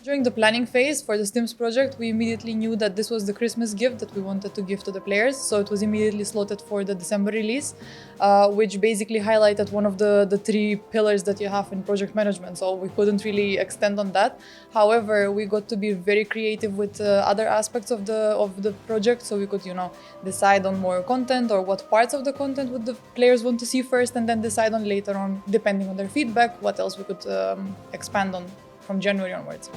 During the planning phase for the Stims project, we immediately knew that this was the Christmas gift that we wanted to give to the players. So it was immediately slotted for the December release, which basically highlighted one of the three pillars that you have in project management. So we couldn't really extend on that. However, we got to be very creative with other aspects of the project. So we could, decide on more content or what parts of the content would the players want to see first, and then decide on later on, depending on their feedback, what else we could expand on from January onwards.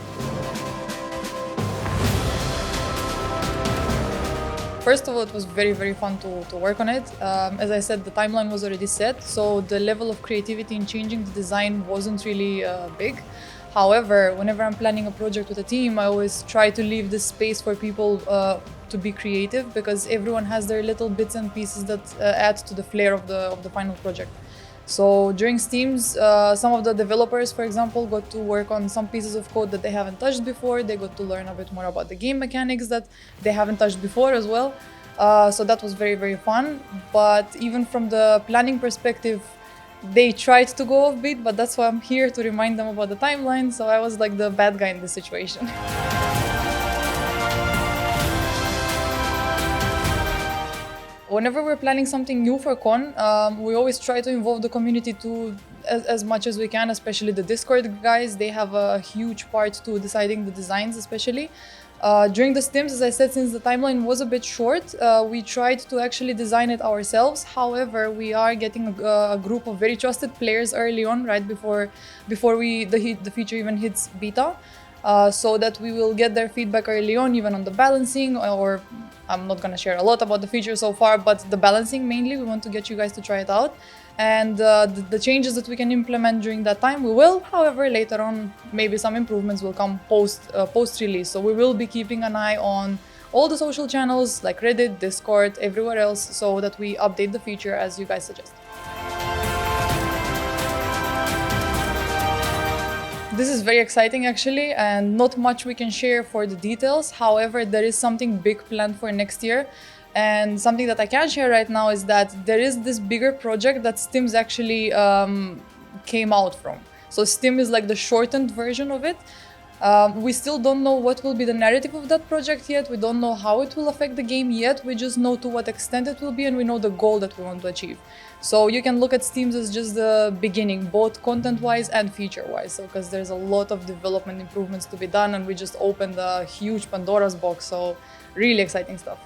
First of all, it was very, very fun to work on it. As I said, the timeline was already set, so the level of creativity in changing the design wasn't really big. However, whenever I'm planning a project with a team, I always try to leave this space for people to be creative, because everyone has their little bits and pieces that add to the flair of the final project. So during Stims, some of the developers, for example, got to work on some pieces of code that they haven't touched before. They got to learn a bit more about the game mechanics that they haven't touched before as well. So that was very, very fun. But even from the planning perspective, they tried to go offbeat, but that's why I'm here to remind them about the timeline. So I was like the bad guy in this situation. Whenever we're planning something new for Con, we always try to involve the community as much as we can, especially the Discord guys. They have a huge part to deciding the designs, especially. During the Stims, as I said, since the timeline was a bit short, we tried to actually design it ourselves. However, we are getting a group of very trusted players early on, right before the feature even hits beta. So that we will get their feedback early on, even on the balancing, or I'm not going to share a lot about the feature so far, but the balancing mainly, we want to get you guys to try it out. And the changes that we can implement during that time, we will. However, later on, maybe some improvements will come post-release. So we will be keeping an eye on all the social channels like Reddit, Discord, everywhere else, so that we update the feature as you guys suggest. This is very exciting actually, and not much we can share for the details. However, there is something big planned for next year. And something that I can share right now is that there is this bigger project that Stims actually came out from. So Stim is like the shortened version of it. We still don't know what will be the narrative of that project yet. We don't know how it will affect the game yet. We just know to what extent it will be, and we know the goal that we want to achieve. So you can look at Stims as just the beginning, both content-wise and feature-wise. So because there's a lot of development improvements to be done, and we just opened a huge Pandora's box. So really exciting stuff.